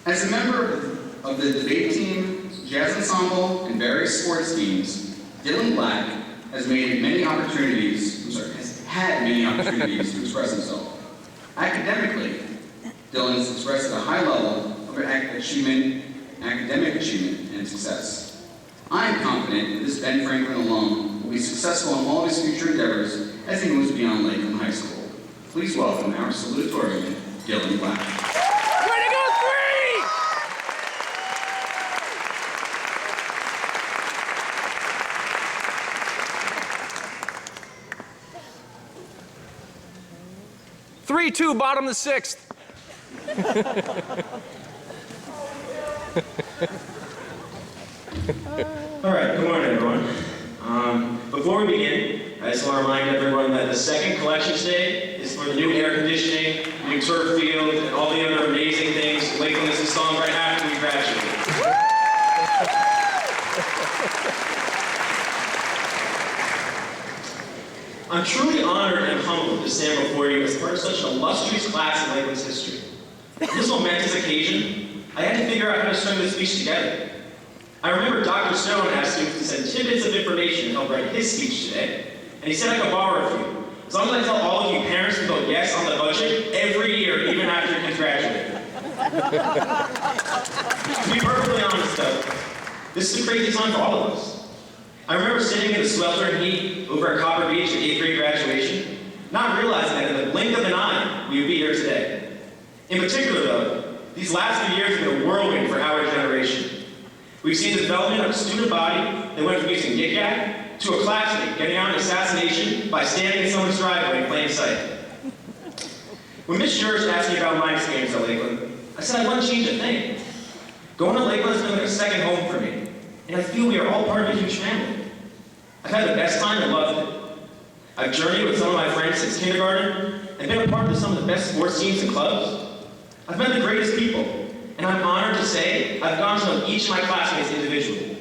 As a member of the debate team, jazz ensemble, and various sports teams, Dylan Black has had many opportunities to express himself. Academically, Dylan has expressed at a high level of academic achievement and success. I am confident that this Ben Franklin alum will be successful in all of his future endeavors as he moves beyond Lakeland High School. Please welcome our salutatorian, Dylan Black. Way to go, 3-2, bottom the sixth. All right, good morning, everyone. Before we begin, I just want to remind everyone that the second collections day is for the new air conditioning, new turf field, and all the other amazing things Lakeland is installing right after we graduate. I'm truly honored and humbled to stand before you as part of such an illustrious class in Lakeland's history. On this momentous occasion, I had to figure out how to string this speech together. I remember Dr. Stone asked students to send tidbits of information to help write his speech today, and he said I could borrow a few. As long as I tell all of you parents to vote yes on the budget every year, even after you graduate. To be perfectly honest, though, this is a crazy time for all of us. I remember sitting in the sweltering heat over at Copper Beach at 8th grade graduation, not realizing that in the blink of an eye, we would be here today. In particular, though, these last few years have been a whirlwind for our generation. We've seen the development of a student body that went from using yik-yak to a classmate getting on an assassination by standing in someone's driveway in plain sight. When Miss Jurist asked me about my experience at Lakeland, I said I wouldn't change a thing. Going to Lakeland has been like a second home for me, and I feel we are all part of a huge family. I've had the best time and loved it. I've journeyed with some of my friends since kindergarten and been a part of some of the best sports teams and clubs. I've met the greatest people, and I'm honored to say I've gotten to know each of my classmates individually.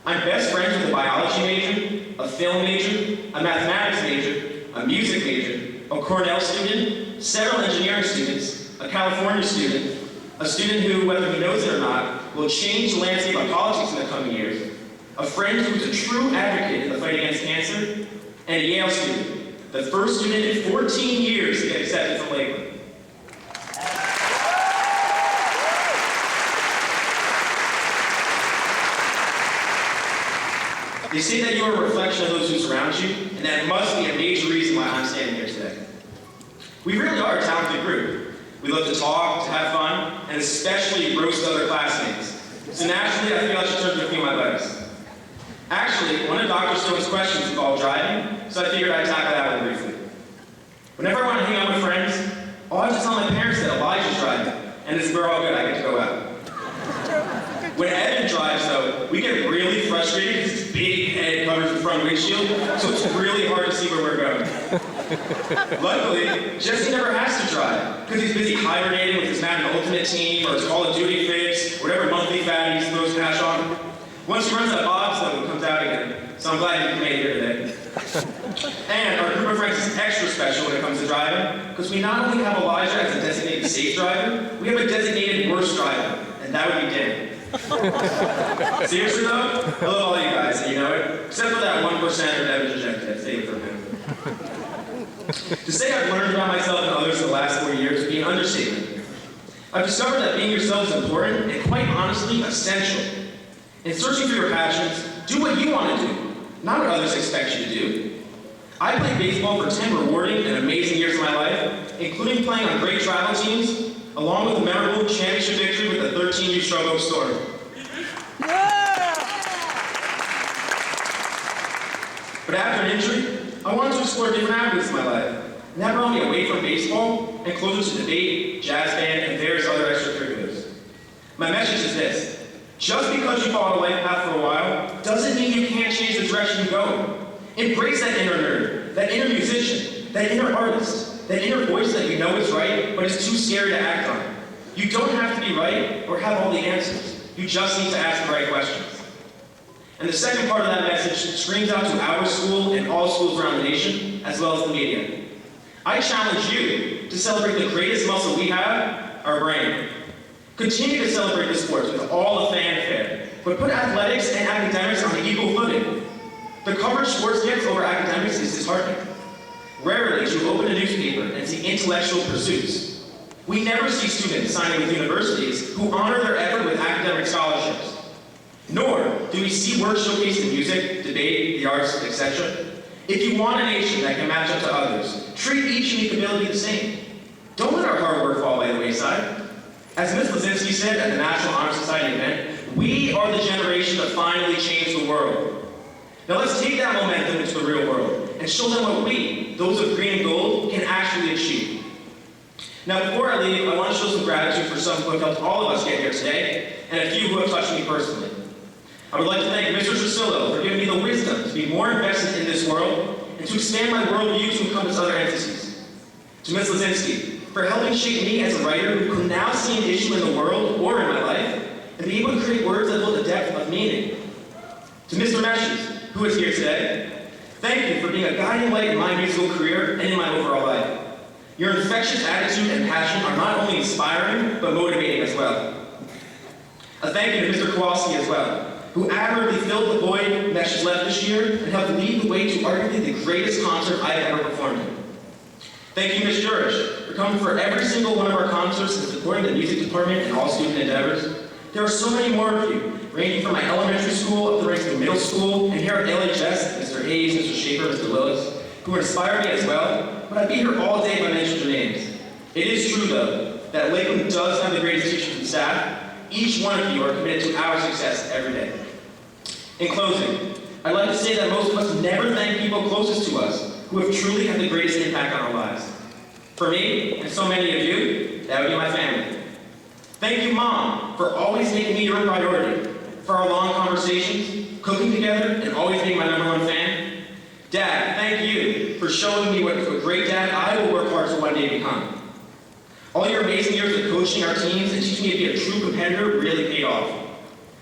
I'm best friends with a biology major, a film major, a mathematics major, a music major, a Cornell student, several engineering students, a California student, a student who, whether he knows it or not, will change the landscape of politics in the coming years, a friend who is a true advocate in the fight against cancer, and a Yale student, the first student in 14 years to get accepted from Lakeland. They say that you are a reflection of those who surround you, and that must be a major reason why I'm standing here today. We really are a talented group. We love to talk, to have fun, and especially roast other classmates. So naturally, I feel I should turn to a few of my buddies. Actually, one of Dr. Stone's questions involved driving, so I figured I'd tackle that one briefly. Whenever I want to hang out with friends, I'll have to tell my parents that Elijah's driving, and it's we're all good, I get to go out. When Evan drives, though, we get really frustrated because his big head covers the front windshield, so it's really hard to see where we're going. Luckily, Jesse never has to drive, because he's busy hibernating with his Madden Ultimate Team or his Call of Duty fix, whatever monthly fad he's supposed to hash on. Once he runs out of Bob's, though, he comes out again, so I'm glad you made it here today. And our group of friends is extra special when it comes to driving, because we not only have Elijah as a designated safe driver, we have a designated worst driver, and that would be Dan. Seriously though, I love all you guys, and you know it. Except for that 1% that was rejected. I'd say it for him. To say I've learned about myself and others in the last 4 years would be an understatement. I've discovered that being yourself is important and quite honestly essential. In searching for your passions, do what you want to do, not what others expect you to do. I played baseball for 10 rewarding and amazing years of my life, including playing on great travel teams, along with a memorable championship victory with the 13U Shrub Oak Storm. But after an injury, I wanted to explore different avenues in my life, and that brought me away from baseball and closer to debate, jazz band, and various other extracurriculars. My message is this: just because you followed a life path for a while doesn't mean you can't change the direction you go. Embrace that inner nerd, that inner musician, that inner artist, that inner voice that you know is right, but is too scary to act on. You don't have to be right or have all the answers. You just need to ask the right questions. And the second part of that message screams out to our school and all schools around the nation, as well as the media. I challenge you to celebrate the greatest muscle we have, our brain. Continue to celebrate the sports with all the fanfare, but put athletics and academics on an equal footing. The coverage sports gets over academics is disheartening. Rarely do you open a newspaper and see intellectual pursuits. We never see students signing with universities who honor their effort with academic scholarships. Nor do we see work showcased in music, debate, the arts, etc. If you want a nation that can match up to others, treat each unique ability the same. Don't let our hard work fall by the wayside. As Ms. Lazinski said at the National Honor Society event, we are the generation that finally changed the world. Now let's take that momentum into the real world and show them what we, those of green and gold, can actually achieve. Now before I leave, I want to show some gratitude for some who have helped all of us get here today, and a few who have touched me personally. I would like to thank Mr. Tresillo for giving me the wisdom to be more invested in this world and to expand my worldview to encompass other entities. To Ms. Lazinski, for helping shape me as a writer who can now see an issue in the world or in my life and be able to create words that hold a depth of meaning. To Mr. Meshes, who is here today, thank you for being a guiding light in my musical career and in my overall life. Your infectious attitude and passion are not only inspiring, but motivating as well. A thank you to Mr. Kowalski as well, who admirably filled the void Meshes left this year and helped lead the way to arguably the greatest concert I have ever performed in. Thank you, Ms. Jurish, for coming for every single one of our concerts and supporting the music department and all student endeavors. There are so many more of you, ranging from my elementary school up the ranks to middle school, and here at LHS, Mr. Hayes, Mr. Schaefer, Mr. Willis, who inspire me as well, but I'd be here all day if I mentioned your names. It is true, though, that Lakeland does have the greatest teachers and staff. Each one of you are committed to our success every day. In closing, I'd like to say that most of us never thank people closest to us who have truly had the greatest impact on our lives. For me, and so many of you, that would be my family. Thank you, Mom, for always making me your priority, for our long conversations, cooking together, and always being my #1 fan. Dad, thank you for showing me what a great dad I will work hard to one day become. All your amazing years of coaching our teams and teaching me to be a true competitor really paid off.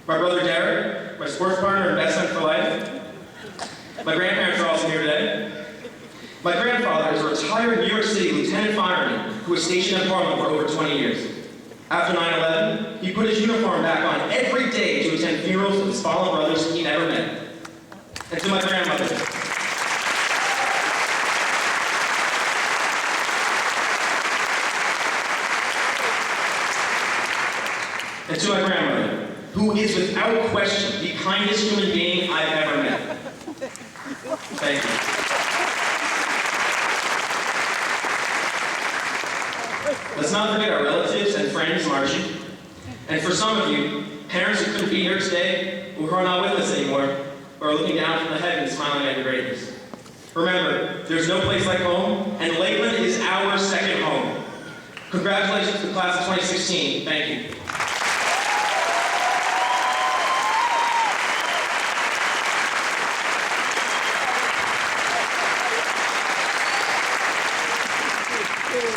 My brother Derek, my sports partner and best friend for life. My grandparents are also here today. My grandfather is a retired New York City lieutenant fireman who was stationed in Harlem for over 20 years. After 9/11, he put his uniform back on every day to attend funerals of his fallen brothers he never met. And to my grandmother, who is without question the kindest human being I've ever met. Thank you. Let's not forget our relatives and friends marching. And for some of you, parents who couldn't be here today, or who are not with us anymore, or are looking down from the heavens smiling at your greatness. Remember, there's no place like home, and Lakeland is our second home. Congratulations to the class of 2016. Thank you.